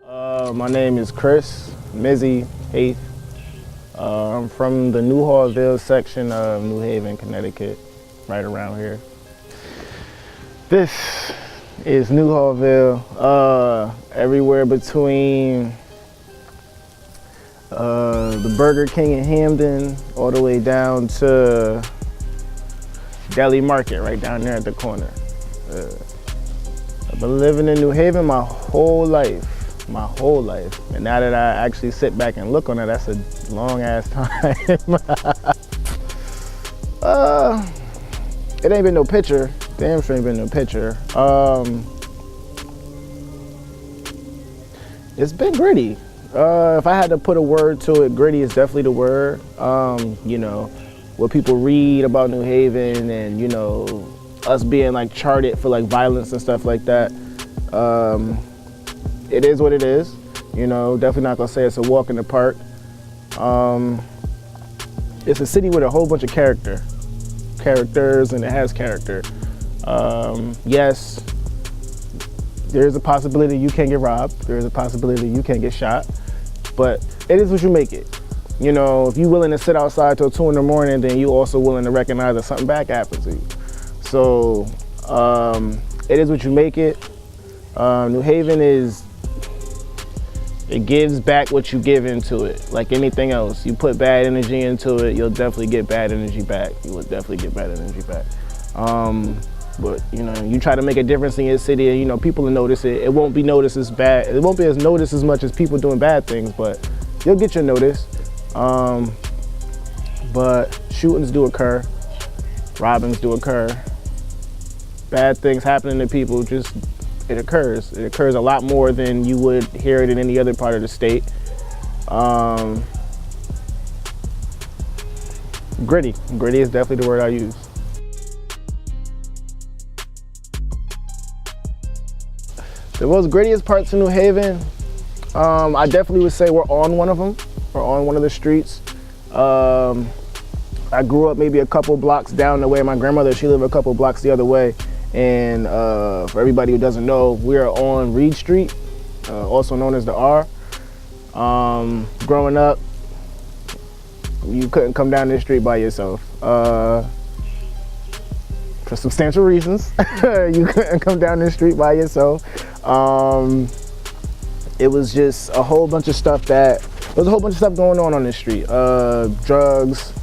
My name is Chris Mizzy Heath. I'm from the Newhallville section of New Haven, Connecticut, right around here. This is Newhallville, everywhere between the Burger King in Hamden all the way down to Deli Market right down there at the corner. I've been living in New Haven my whole life. And now that I actually sit back and look on it, that's a long ass time. It ain't been no picture. Damn sure ain't been no picture. It's been gritty. If I had to put a word to it, gritty is definitely the word. You know, what people read about New Haven and, you know, us being like charted for like violence and stuff like that. It is what it is, you know, definitely not gonna say it's a walk in the park. It's a city with a whole bunch of characters, and it has character. Yes, there's a possibility you can get robbed, there's a possibility you can get shot, but it is what you make it. You know, if you're willing to sit outside till 2 in the morning, then you also willing to recognize that something bad happened to you. So, it is what you make it. New Haven it gives back what you give into it. Like anything else, you put bad energy into it, you'll definitely get bad energy back. You will definitely get bad energy back. But you know, you try to make a difference in your city, and you know, people will notice it. It won't be noticed as bad. It won't be as noticed as much as people doing bad things, but you'll get your notice. But shootings do occur, robbings do occur, bad things happening to people. It occurs. It occurs a lot more than you would hear it in any other part of the state. Gritty. Gritty is definitely the word I use. The most grittiest parts of New Haven, I definitely would say we're on one of them. We're on one of the streets. I grew up maybe a couple blocks down the way. My grandmother, she lived a couple blocks the other way. And for everybody who doesn't know, we are on Reed Street, also known as the R. Growing up, you couldn't come down this street by yourself. For substantial reasons, you couldn't come down this street by yourself. It was just a whole bunch of stuff there was a whole bunch of stuff going on this street. Drugs,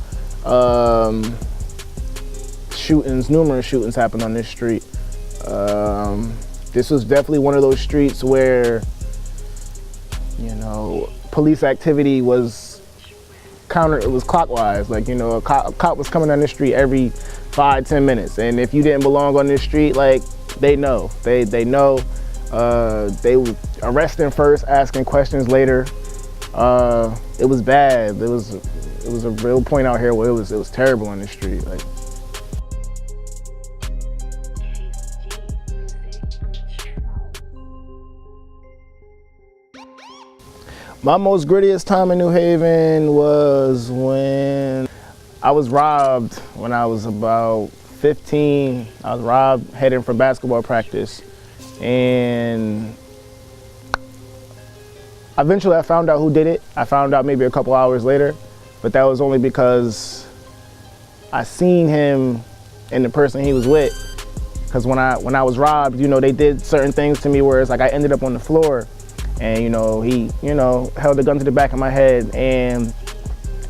shootings, numerous shootings happened on this street. This was definitely one of those streets where, you know, police activity was it was clockwise. Like, you know, a cop was coming down the street every 5-10 minutes. And if you didn't belong on this street, like, they know. They know. They would arrest them first, asking questions later. It was bad. It was a real point out here where it was terrible on the street. Like, my most grittiest time in New Haven was when I was robbed when I was about 15. I was robbed heading from basketball practice, and eventually I found out who did it. I found out maybe a couple hours later, but that was only because I seen him and the person he was with. Because when I was robbed, you know, they did certain things to me where it's like I ended up on the floor. And, you know, he, you know, held a gun to the back of my head. And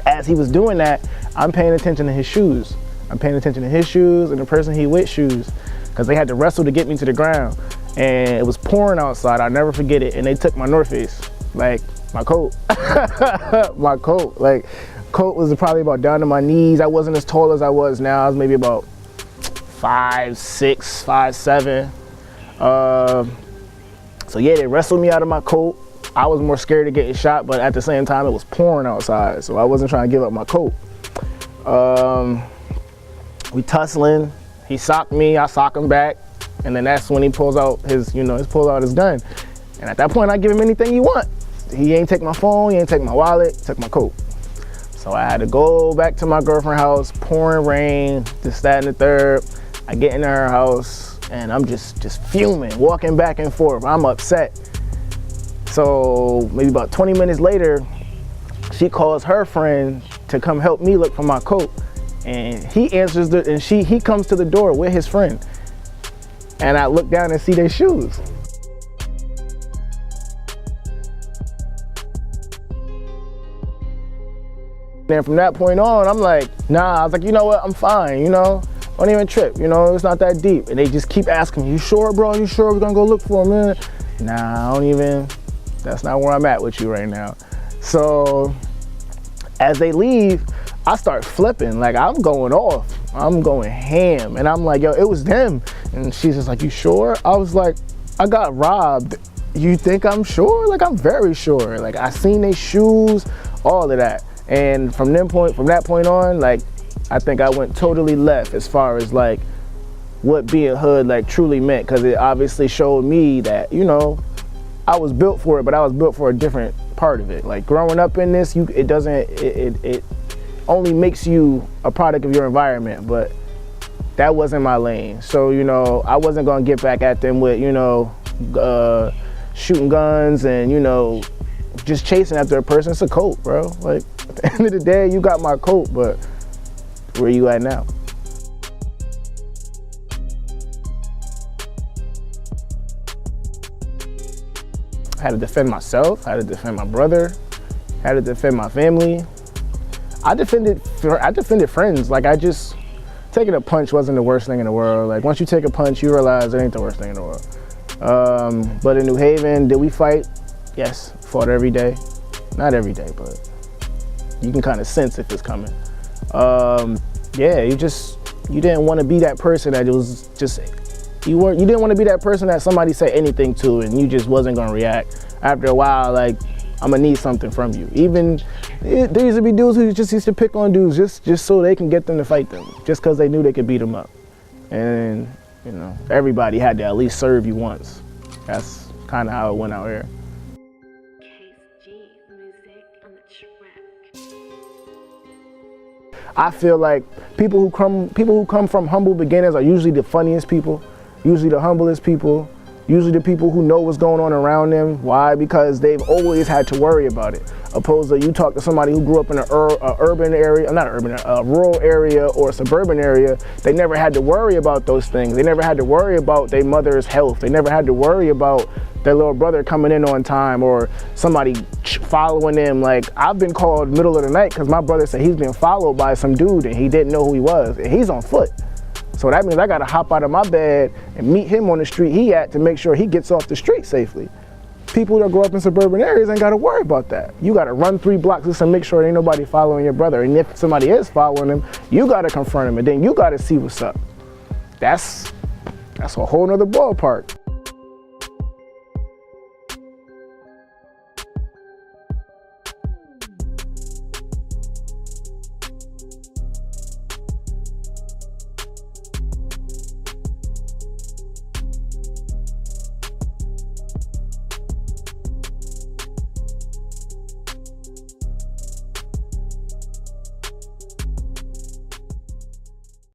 as he was doing that, I'm paying attention to his shoes. I'm paying attention to his shoes and the person he with shoes, because they had to wrestle to get me to the ground. And it was pouring outside, I'll never forget it. And they took my North Face, like my coat, my coat. Like, coat was probably about down to my knees. I wasn't as tall as I was now. I was maybe about 5'6", 5'7". So yeah, they wrestled me out of my coat. I was more scared of getting shot, but at the same time, it was pouring outside, so I wasn't trying to give up my coat. We tussling. He socked me, I sock him back, and then that's when he pulls out his, his gun. And at that point, I give him anything he want. He ain't take my phone, he ain't take my wallet, took my coat. So I had to go back to my girlfriend's house, pouring rain, this, that, and the third. I get into her house, and I'm just fuming, walking back and forth. I'm upset. So maybe about 20 minutes later, she calls her friend to come help me look for my coat. And he answers he comes to the door with his friend. And I look down and see their shoes. Then from that point on, I'm like, nah, I was like, you know what, I'm fine, you know? Don't even trip, you know, it's not that deep. And they just keep asking me, you sure, bro? You sure we're gonna go look for him, man? Nah, I don't even, that's not where I'm at with you right now. So as they leave, I start flipping, like I'm going off. I'm going ham. And I'm like, yo, it was them. And she's just like, you sure? I was like, I got robbed. You think I'm sure? Like, I'm very sure. Like, I seen their shoes, all of that. And from that point on, like, I think I went totally left as far as like what being hood like truly meant, because it obviously showed me that, you know, I was built for it, but I was built for a different part of it. Like growing up in this, it only makes you a product of your environment, but that wasn't my lane. So, you know, I wasn't gonna get back at them with, you know, shooting guns and, you know, just chasing after a person. It's a coat, bro. Like at the end of the day, you got my coat, but where you at now? I had to defend myself, I had to defend my brother, I had to defend my family. I defended friends. Like taking a punch wasn't the worst thing in the world. Like once you take a punch, you realize it ain't the worst thing in the world. But in New Haven, did we fight? Yes, fought every day. Not every day, but you can kind of sense if it's coming. Yeah, you didn't want to be that person that was just, you didn't want to be that person that somebody say anything to and you just wasn't gonna react. After a while, like, I'm gonna need something from you. Even, there used to be dudes who just used to pick on dudes just so they can get them to fight them, just because they knew they could beat them up. And, you know, everybody had to at least serve you once. That's kind of how it went out here. I feel like people who come from humble beginnings are usually the funniest people, usually the humblest people, usually the people who know what's going on around them. Why? Because they've always had to worry about it. Opposed to you talk to somebody who grew up in a rural area or a suburban area, they never had to worry about those things. They never had to worry about their mother's health. They never had to worry about their little brother coming in on time or somebody following them. Like, I've been called middle of the night because my brother said he's been followed by some dude and he didn't know who he was, and he's on foot. So that means I gotta hop out of my bed and meet him on the street he at to make sure he gets off the street safely. People that grow up in suburban areas ain't gotta worry about that. You gotta run 3 blocks just to make sure ain't nobody following your brother. And if somebody is following him, you gotta confront him and then you gotta see what's up. That's a whole nother ballpark.